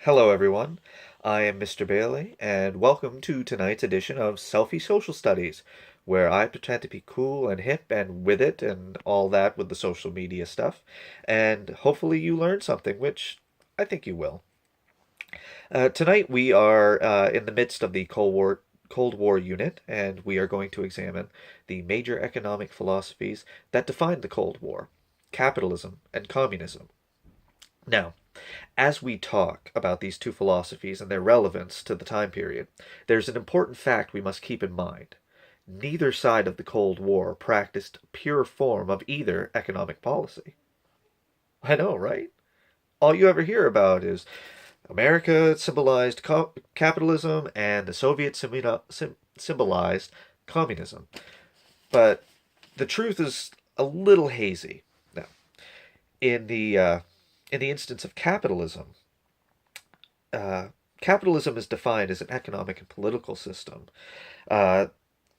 Hello, everyone. I am Mr. Bailey, and welcome to tonight's edition of Selfie Social Studies, where I pretend to be cool and hip and with it and all that with the social media stuff. And hopefully, you learn something, which I think you will. Tonight, we are in the midst of the Cold War unit, and we are going to examine the major economic philosophies that defined the Cold War: capitalism and communism. Now, as we talk about these two philosophies and their relevance to the time period, there's an important fact we must keep in mind. Neither side of the Cold War practiced a pure form of either economic policy. I know, right? All you ever hear about is America symbolized capitalism and the Soviets symbolized communism. But the truth is a little hazy. Now, in the uh, in the instance of capitalism, uh, capitalism is defined as an economic and political system uh,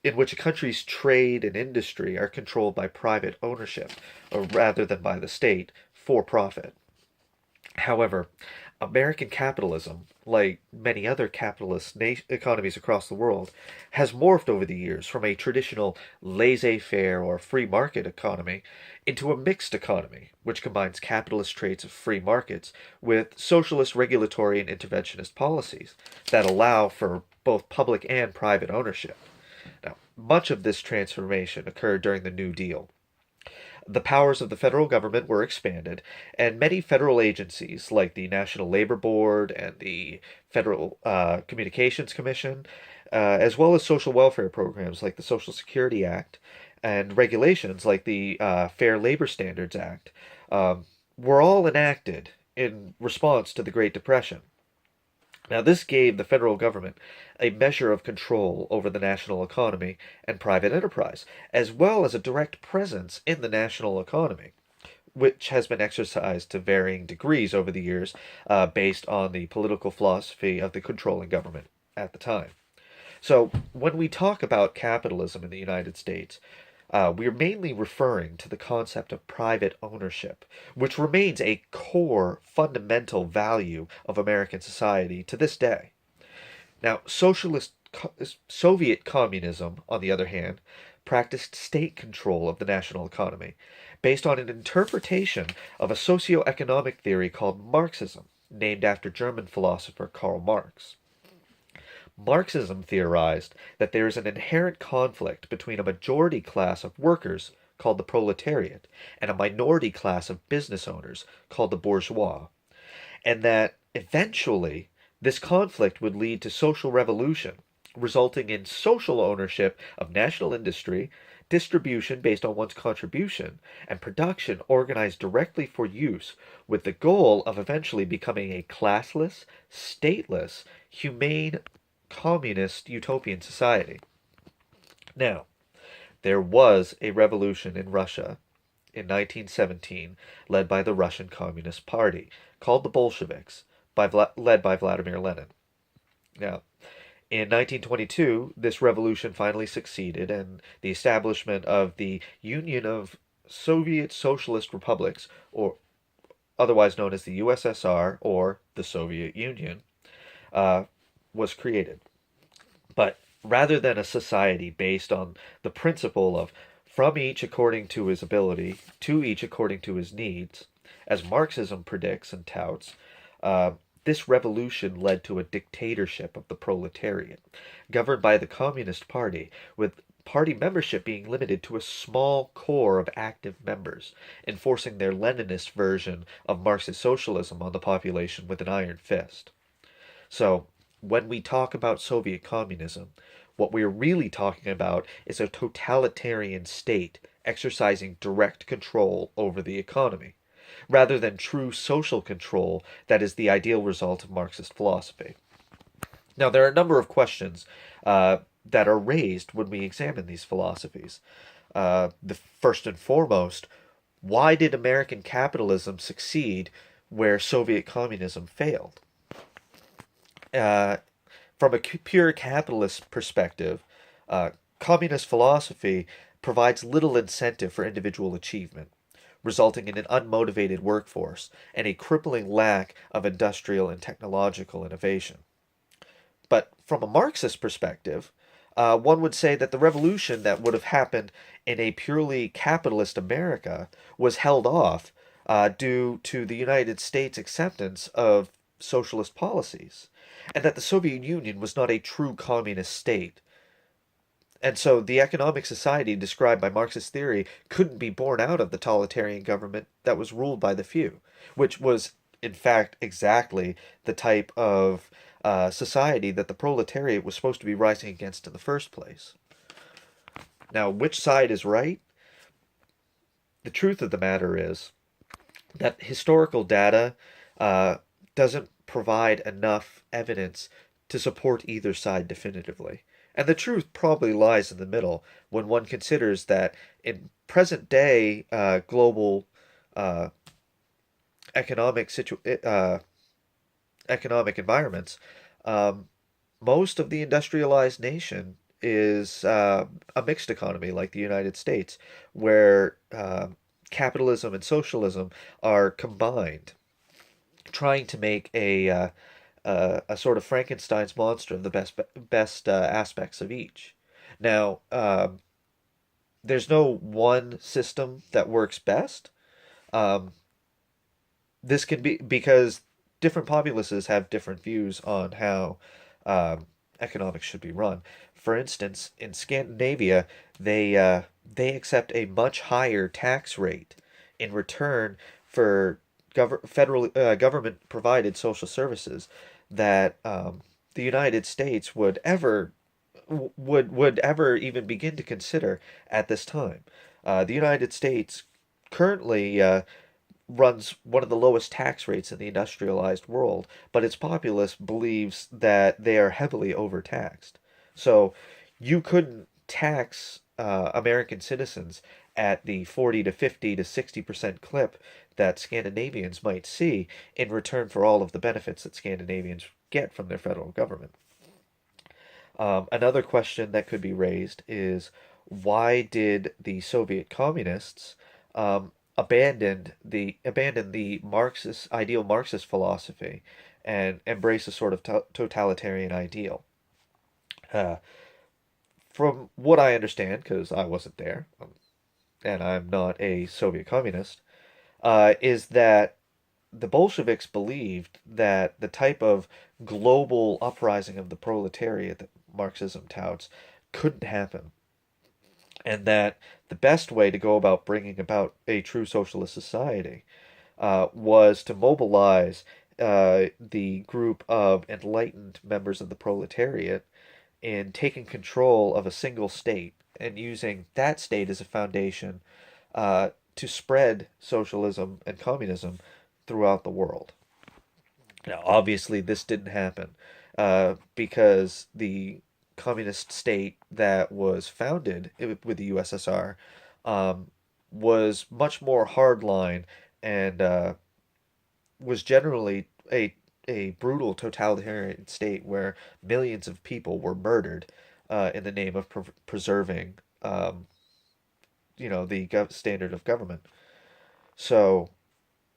in which a country's trade and industry are controlled by private ownership, or rather than by the state, for profit. However, American capitalism, like many other capitalist economies across the world, has morphed over the years from a traditional laissez faire or free market economy into a mixed economy, which combines capitalist traits of free markets with socialist regulatory and interventionist policies that allow for both public and private ownership. Now, much of this transformation occurred during the New Deal. The powers of the federal government were expanded, and many federal agencies, like the National Labor Board and the Federal Communications Commission, as well as social welfare programs like the Social Security Act and regulations like the Fair Labor Standards Act, were all enacted in response to the Great Depression. Now, this gave the federal government a measure of control over the national economy and private enterprise, as well as a direct presence in the national economy, which has been exercised to varying degrees over the years based on the political philosophy of the controlling government at the time. So, when we talk about capitalism in the United States, we're mainly referring to the concept of private ownership, which remains a core fundamental value of American society to this day. Now, Soviet communism, on the other hand, practiced state control of the national economy based on an interpretation of a socio-economic theory called Marxism, named after German philosopher Karl Marx. Marxism theorized that there is an inherent conflict between a majority class of workers, called the proletariat, and a minority class of business owners, called the bourgeois, and that eventually this conflict would lead to social revolution, resulting in social ownership of national industry, distribution based on one's contribution, and production organized directly for use, with the goal of eventually becoming a classless, stateless, humane, communist utopian society. Now, there was a revolution in Russia in 1917 led by the Russian Communist Party, called the Bolsheviks, led by Vladimir Lenin. Now, in 1922, this revolution finally succeeded, and the establishment of the Union of Soviet Socialist Republics, or otherwise known as the USSR or the Soviet Union, uh, was created. But rather than a society based on the principle of from each according to his ability, to each according to his needs, as Marxism predicts and touts, uh, this revolution led to a dictatorship of the proletariat, governed by the Communist Party, with party membership being limited to a small core of active members, enforcing their Leninist version of Marxist socialism on the population with an iron fist. So, when we talk about Soviet communism, what we're really talking about is a totalitarian state exercising direct control over the economy, rather than true social control that is the ideal result of Marxist philosophy. Now, there are a number of questions that are raised when we examine these philosophies. The first and foremost, why did American capitalism succeed where Soviet communism failed? uh, from a pure capitalist perspective, uh, communist philosophy provides little incentive for individual achievement. resulting in an unmotivated workforce and a crippling lack of industrial and technological innovation. But from a Marxist perspective, one would say that the revolution that would have happened in a purely capitalist America was held off due to the United States' acceptance of socialist policies, and that the Soviet Union was not a true communist state. And so the economic society described by Marxist theory couldn't be born out of the totalitarian government that was ruled by the few, which was, in fact, exactly the type of society that the proletariat was supposed to be rising against in the first place. Now, which side is right? The truth of the matter is that historical data uh, doesn't provide enough evidence to support either side definitively. And the truth probably lies in the middle when one considers that in present day global uh, economic economic environments, um, most of the industrialized nation is a mixed economy like the United States, where capitalism and socialism are combined, trying to make a sort of Frankenstein's monster of the best aspects of each. Now, there's no one system that works best. Um, this can be because different populaces have different views on how economics should be run. For instance, in Scandinavia, they accept a much higher tax rate in return for federal government provided social services that the United States would ever even begin to consider at this time. The United States currently runs one of the lowest tax rates in the industrialized world, but its populace believes that they are heavily overtaxed. So you couldn't tax American citizens at the 40 to 50 to 60% clip that Scandinavians might see in return for all of the benefits that Scandinavians get from their federal government. Another question that could be raised is why did the Soviet communists abandon the Marxist ideal Marxist philosophy and embrace a sort of totalitarian ideal? Uh, from what I understand, because I wasn't there, and I'm not a Soviet communist, is that the Bolsheviks believed that the type of global uprising of the proletariat that Marxism touts couldn't happen, and that the best way to go about bringing about a true socialist society was to mobilize the group of enlightened members of the proletariat in taking control of a single state and using that state as a foundation to spread socialism and communism throughout the world. Now, obviously, this didn't happen because the communist state that was founded with the USSR um, was much more hardline and was generally a brutal totalitarian state where millions of people were murdered in the name of preserving, the standard of government. So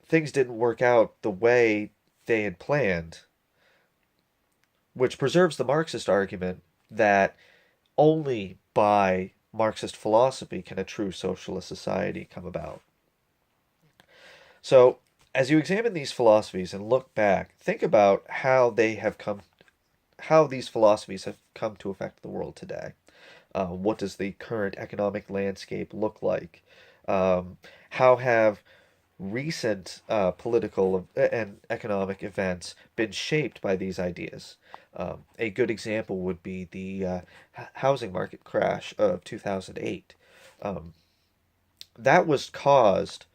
things didn't work out the way they had planned, which preserves the Marxist argument that only by Marxist philosophy can a true socialist society come about. So, as you examine these philosophies and look back, think about how these philosophies have come to affect the world today. What does the current economic landscape look like? How have recent political and economic events been shaped by these ideas? A good example would be the housing market crash of 2008. Um, that was caused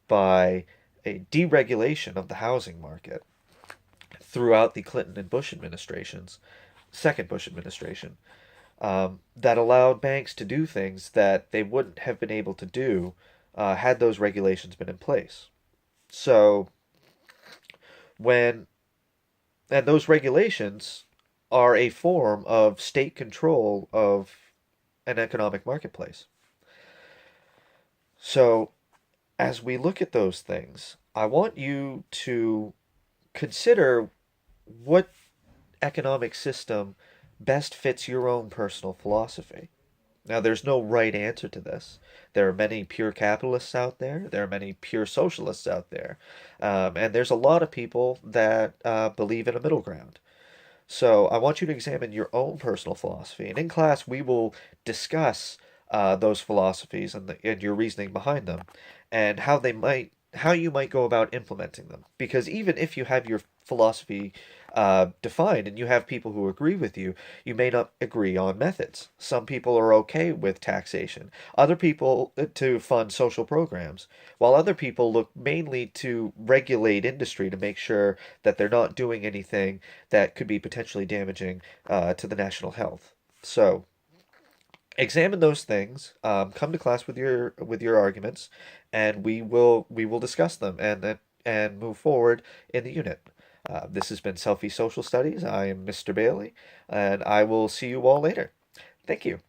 by a deregulation of the housing market throughout the Clinton and Bush administrations, second Bush administration, that allowed banks to do things that they wouldn't have been able to do had those regulations been in place. So when and those regulations are a form of state control of an economic marketplace. So as we look at those things, I want you to consider what economic system best fits your own personal philosophy. Now, there's no right answer to this. There are many pure capitalists out there. There are many pure socialists out there. And there's a lot of people that believe in a middle ground. So I want you to examine your own personal philosophy. And in class, we will discuss those philosophies and your reasoning behind them and how you might go about implementing them. Because even if you have your philosophy defined and you have people who agree with you may not agree on methods. Some people are okay with taxation, other people to fund social programs, while other people look mainly to regulate industry to make sure that they're not doing anything that could be potentially damaging to the national health. So examine those things. Come to class with your arguments, and we will discuss them and move forward in the unit. This has been Selfie Social Studies. I am Mr. Bailey, and I will see you all later. Thank you.